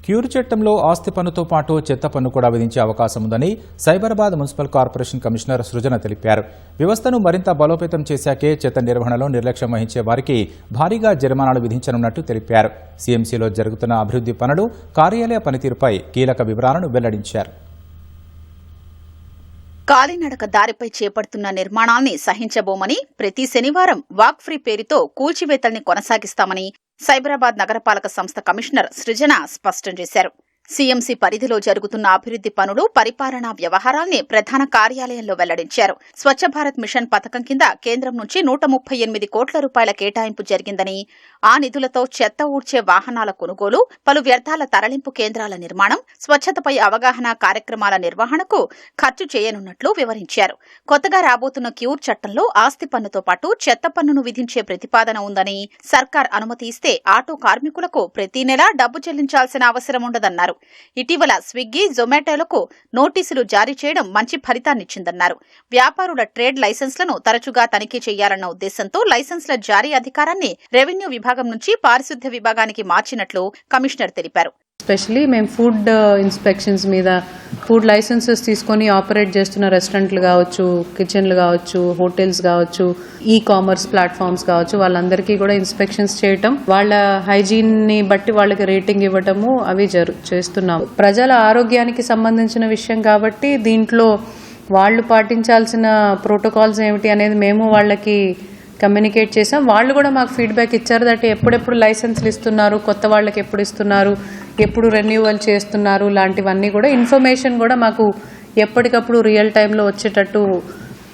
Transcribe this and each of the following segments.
Cure చట్టంలో ఆస్తి పన్నుతో పాటు చెత్త పన్ను కూడా విధించే అవకాశం ఉందని సైబరాబాద్ మున్సిపల్ కార్పొరేషన్ కమిషనర్ సృజన తెలిపారు. వ్యవస్థను మరింత బలోపేతం చేశాకే చెత్త నిర్వహణలో నిర్లక్ష్యం వహించే వారికి భారీగా జరిమానాలు విధించనున్నట్టు తెలిపారు. సీఎంసీలో జరుగుతున్న అభివృద్ధి పనులు, కార్యాలయ పనితీరుపై కీలక వివరాలను వెల్లడించారు. కాలినడక దారిపై చేపడుతున్న నిర్మాణాల్ని సహించబోమని, ప్రతి శనివారం వాక్ ఫ్రీ పేరుతో కూల్చివేతల్ని కొనసాగిస్తామని సైబరాబాద్ నగరపాలక సంస్థ కమిషనర్ సృజన స్పష్టం చేశారు. సీఎంసీ పరిధిలో జరుగుతున్న అభివృద్ధి పనులు, పరిపాలనా వ్యవహారాల్ని ప్రధాన కార్యాలయంలో వెల్లడించారు. స్వచ్ఛ భారత్ మిషన్ పథకం కింద కేంద్రం నుంచి 138 కోట్ల రూపాయల కేటాయింపు జరిగిందని, ఆ నిధులతో చెత్త ఊడ్చే వాహనాల కొనుగోలు, పలు వ్యర్థాల తరలింపు కేంద్రాల నిర్మాణం, స్వచ్ఛతపై అవగాహన కార్యక్రమాల నిర్వహణకు ఖర్చు చేయనున్నట్లు వివరించారు. కొత్తగా రాబోతున్న క్యూర్ చట్టంలో ఆస్తి పన్నుతో పాటు చెత్త పన్నును విధించే ప్రతిపాదన ఉందని, సర్కార్ అనుమతి ఇస్తే ఆటో కార్మికులకు ప్రతి నెలా డబ్బు చెల్లించాల్సిన అవసరం ఉండదన్నారు. ఇటీవల స్విగ్గీ, జొమాటోలకు నోటీసులు జారీ చేయడం మంచి ఫలితాన్నిచ్చిందన్నారు. వ్యాపారుల ట్రేడ్ లైసెన్స్లను తరచుగా తనిఖీ చేయాలన్న ఉద్దేశంతో లైసెన్స్ల జారీ అధికారాన్ని రెవెన్యూ విభాగం నుంచి పారిశుద్ధ్య విభాగానికి మార్చినట్లు కమిషనర్ తెలిపారు. ఎస్పెషలీ మేము ఫుడ్ ఇన్స్పెక్షన్స్ మీద, ఫుడ్ లైసెన్సెస్ తీసుకొని ఆపరేట్ చేస్తున్న రెస్టారెంట్లు కావచ్చు, కిచెన్లు కావచ్చు, హోటల్స్ కావచ్చు, కామర్స్ ప్లాట్ఫామ్స్ కావచ్చు, వాళ్ళందరికీ కూడా ఇన్స్పెక్షన్స్ చేయటం, వాళ్ళ హైజీన్ ని బట్టి వాళ్ళకి రేటింగ్ ఇవ్వటము అవి చేస్తున్నాం. ప్రజల ఆరోగ్యానికి సంబంధించిన విషయం కాబట్టి దీంట్లో వాళ్ళు పాటించాల్సిన ప్రోటోకాల్స్ ఏమిటి అనేది మేము వాళ్ళకి కమ్యూనికేట్ చేసాం. వాళ్ళు కూడా మాకు ఫీడ్బ్యాక్ ఇచ్చారు. దట్ ఎప్పుడెప్పుడు లైసెన్స్లు ఇస్తున్నారు, కొత్త వాళ్ళకి ఎప్పుడు ఇస్తున్నారు, ఎప్పుడు రెన్యూవల్ చేస్తున్నారు, లాంటివన్నీ కూడా ఇన్ఫర్మేషన్ కూడా మాకు ఎప్పటికప్పుడు రియల్ టైంలో వచ్చేటట్టు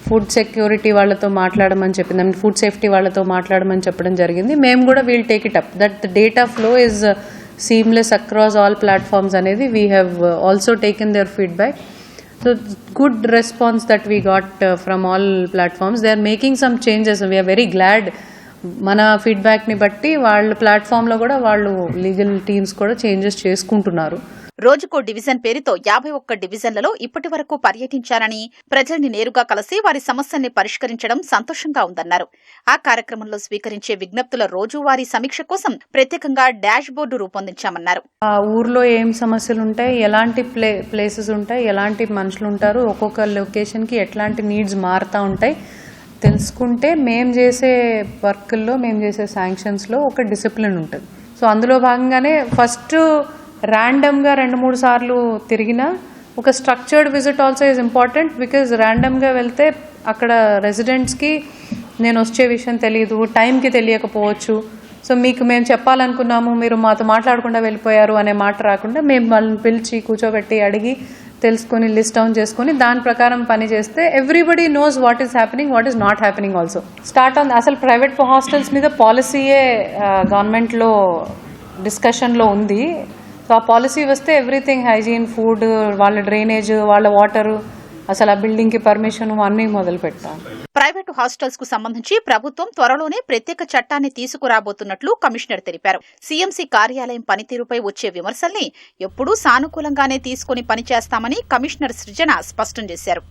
ఫుడ్ సెక్యూరిటీ వాళ్ళతో మాట్లాడమని చెప్పింది, ఫుడ్ సేఫ్టీ వాళ్ళతో మాట్లాడమని చెప్పడం జరిగింది. మేము కూడా we'll take it up that the data flow is seamless across all platforms అనేది we have also taken their feedback. So good response that we got from all platforms. They are making some changes and we are very glad. మన feedback ని బట్టి వాళ్ళ platform లో కూడా వాళ్ళు legal teams కూడా changes చేసుకుంటున్నారు. రోజుకో డివిజన్ పేరుతో 51 డివిజన్లలో ఇప్పటి వరకు పర్యటించారని, ప్రజల్ని నేరుగా కలిసి వారి సమస్యల్ని పరిష్కరించడం సంతోషంగా ఉందన్నారు. ఆ కార్యక్రమంలో స్వీకరించే విజ్ఞప్తుల రోజువారీ సమీక్ష కోసం ప్రత్యేకంగా డాష్ బోర్డు రూపొందించామన్నారు. ఆ ఊర్లో ఏం సమస్యలు ఉంటాయి, ఎలాంటి ప్లేసెస్ ఉంటాయి, ఎలాంటి మనుషులు ఉంటారు, ఒక్కొక్క లొకేషన్ కి ఎట్లాంటి నీడ్స్ మారుతా ఉంటాయి తెలుసుకుంటే మేము చేసే వర్క్ల్లో, మేము చేసే శాంక్షన్స్లో ఒక డిసిప్లిన్ ఉంటుంది. సో అందులో భాగంగానే ఫస్ట్ ర్యాండమ్గా 2-3 సార్లు తిరిగినా ఒక structured visit also is important. Because ర్యాండమ్గా వెళ్తే అక్కడ రెసిడెంట్స్కి నేను వచ్చే విషయం తెలియదు, టైంకి తెలియకపోవచ్చు. సో మీకు మేము చెప్పాలనుకున్నాము, మీరు మాతో మాట్లాడకుండా వెళ్ళిపోయారు అనే మాట రాకుండా మేము వాళ్ళని పిలిచి కూర్చోబెట్టి అడిగి తెలుసుకొని లిస్ట్ డౌన్ చేసుకొని దాని ప్రకారం పని చేస్తే everybody knows what is happening, what is not happening also. Start on అసలు ప్రైవేట్ హాస్టల్స్ మీద పాలసీయే గవర్నమెంట్లో డిస్కషన్లో ఉంది. సో ఆ పాలసీ వస్తే ఎవ్రీథింగ్ హైజీన్, ఫుడ్, వాళ్ళ డ్రైనేజ్, వాళ్ళ వాటర్, అసలు ఆ బిల్డింగ్ కి పర్మిషన్ అన్నీ మొదలు పెట్టాం. ప్రైవేటు హాస్టల్స్ కు సంబంధించి ప్రభుత్వం త్వరలోనే ప్రత్యేక చట్టాన్ని తీసుకురాబోతున్నట్లు కమిషనర్ తెలిపారు. సీఎంసీ కార్యాలయం పనితీరుపై వచ్చే విమర్శల్ని ఎప్పుడూ సానుకూలంగానే తీసుకుని పనిచేస్తామని కమిషనర్ సృజన స్పష్టం చేశారు.